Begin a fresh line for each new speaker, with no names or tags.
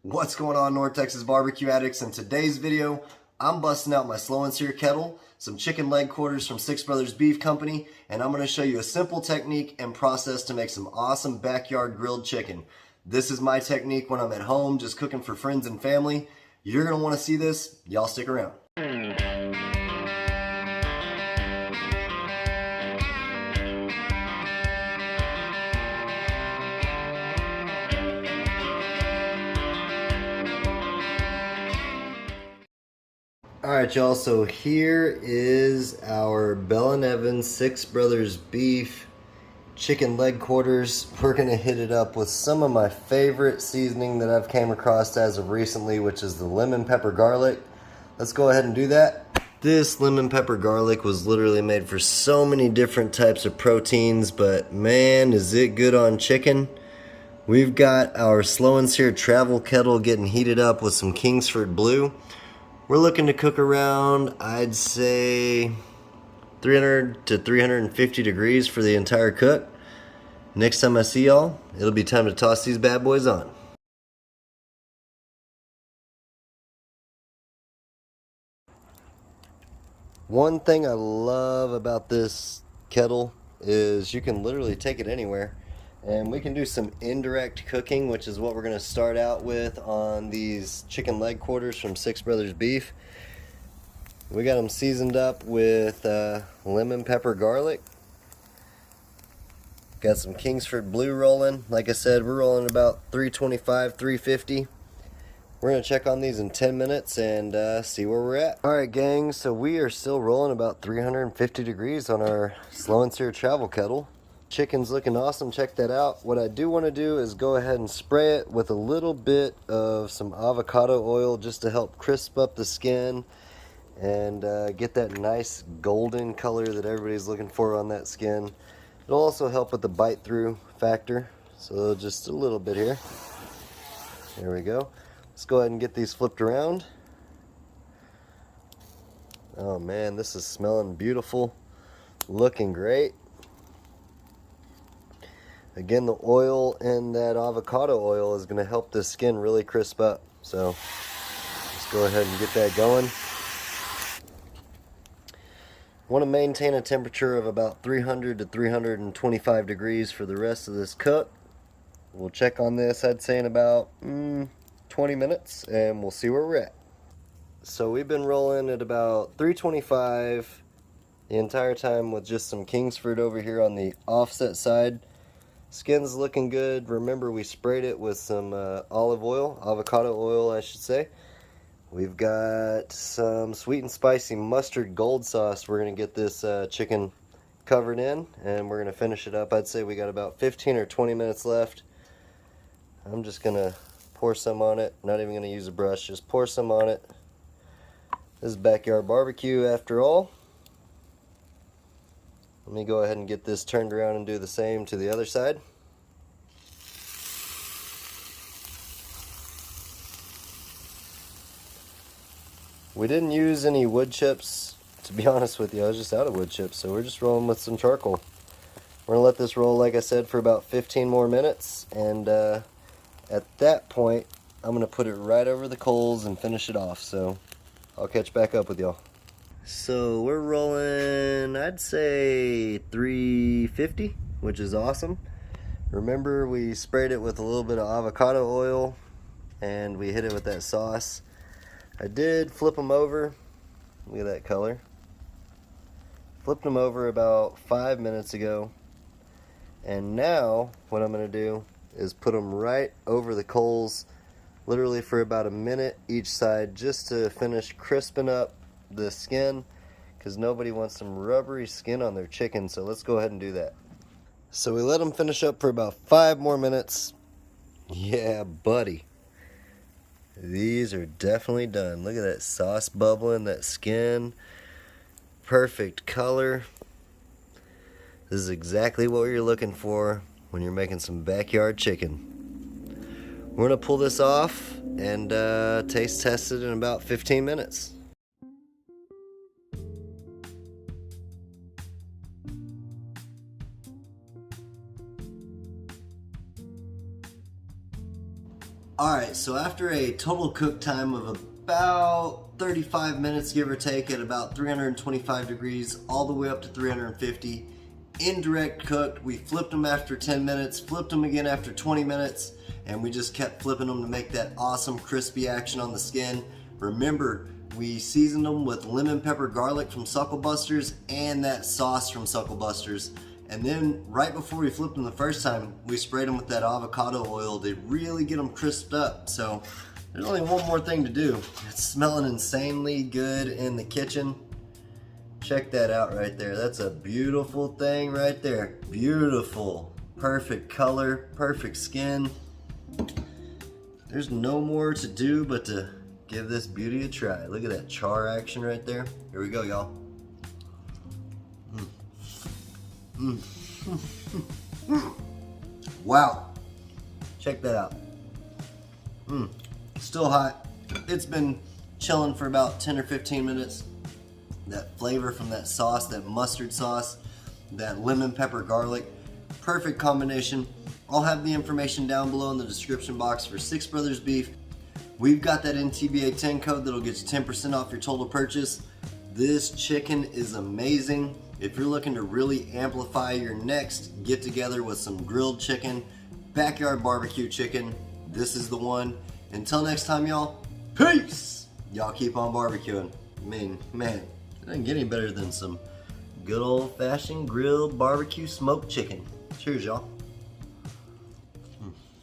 What's going on, North Texas barbecue addicts? In today's video, I'm busting out my slow and sear kettle, some chicken leg quarters from Six Brothers Beef Company, and I'm going to show you a simple technique and process to make some awesome backyard grilled chicken. This is my technique when I'm at home just cooking for friends and family. You're going to want to see this. Y'all stick around. Alright y'all, so here is our Bell & Evans Six Brothers Beef chicken leg quarters. We're going to hit it up with some of my favorite seasoning that I've came across as of recently, which is the lemon pepper garlic. Let's go ahead and do that. This lemon pepper garlic was literally made for so many different types of proteins, but man, is it good on chicken. We've got our slow and sear travel kettle getting heated up with some Kingsford Blue. We're looking to cook around, I'd say, 300 to 350 degrees for the entire cook. Next time I see y'all, it'll be time to toss these bad boys on. One thing I love about this kettle is you can literally take it anywhere. And we can do some indirect cooking, which is what we're going to start out with on these chicken leg quarters from Six Brothers Beef. We got them seasoned up with lemon pepper garlic. Got some Kingsford Blue rolling. Like I said, we're rolling about 325, 350. We're going to check on these in 10 minutes and see where we're at. Alright gang, so we are still rolling about 350 degrees on our slow and sear travel kettle. Chicken's looking awesome, check that out. What I do want to do is go ahead and spray it with a little bit of some avocado oil just to help crisp up the skin and get that nice golden color that everybody's looking for on that skin. It'll also help with the bite through factor, so just a little bit here. There we go. Let's go ahead and get these flipped around. Oh man, this is smelling beautiful, looking great. Again, the oil and that avocado oil is going to help the skin really crisp up. So let's go ahead and get that going. Want to maintain a temperature of about 300 to 325 degrees for the rest of this cook. We'll check on this, I'd say, in about 20 minutes, and we'll see where we're at. So we've been rolling at about 325 the entire time with just some Kingsford over here on the offset side. Skin's looking good. Remember, we sprayed it with some olive oil, avocado oil I should say. We've got some sweet and spicy mustard gold sauce. We're going to get this chicken covered in and we're going to finish it up. I'd say we got about 15 or 20 minutes left. I'm just going to pour some on it. Not even going to use a brush, just pour some on it. This is backyard barbecue after all. Let me go ahead and get this turned around and do the same to the other side. We didn't use any wood chips, to be honest with you. I was just out of wood chips, so we're just rolling with some charcoal. We're going to let this roll, like I said, for about 15 more minutes, and at that point, I'm going to put it right over the coals and finish it off, so I'll catch back up with y'all. So we're rolling, I'd say 350, which is awesome. Remember, we sprayed it with a little bit of avocado oil and we hit it with that sauce. I did flip them over. Look at that color. Flipped them over about 5 minutes ago. And now what I'm going to do is put them right over the coals, literally for about a minute each side, just to finish crisping up the skin, because nobody wants some rubbery skin on their chicken. So let's go ahead and do that. So we let them finish up for about 5 more minutes. Yeah, buddy, these are definitely done. Look at that sauce bubbling, that skin, perfect color. This is exactly what you're looking for when you're making some backyard chicken. We're gonna pull this off and taste test it in about 15 minutes. Alright, so after a total cook time of about 35 minutes, give or take, at about 325 degrees, all the way up to 350, indirect cooked. We flipped them after 10 minutes, flipped them again after 20 minutes, and we just kept flipping them to make that awesome crispy action on the skin. Remember, we seasoned them with lemon pepper garlic from Suckle Busters and that sauce from Suckle Busters. And then right before we flipped them the first time, we sprayed them with that avocado oil to really get them crisped up. So there's only one more thing to do. It's smelling insanely good in the kitchen. Check that out right there. That's a beautiful thing right there. Beautiful. Perfect color, perfect skin. There's no more to do but to give this beauty a try. Look at that char action right there. Here we go, y'all. Wow. Check that out. Still hot. It's been chilling for about 10 or 15 minutes. That flavor from that sauce, that mustard sauce, that lemon pepper garlic, perfect combination. I'll have the information down below in the description box for Six Brothers Beef. We've got that NTBA 10 code that'll get you 10% off your total purchase. This chicken is amazing. If you're looking to really amplify your next get together with some grilled chicken, backyard barbecue chicken, this is the one. Until next time, y'all, peace! Y'all keep on barbecuing. I mean, man, it doesn't get any better than some good old-fashioned grilled barbecue smoked chicken. Cheers, y'all.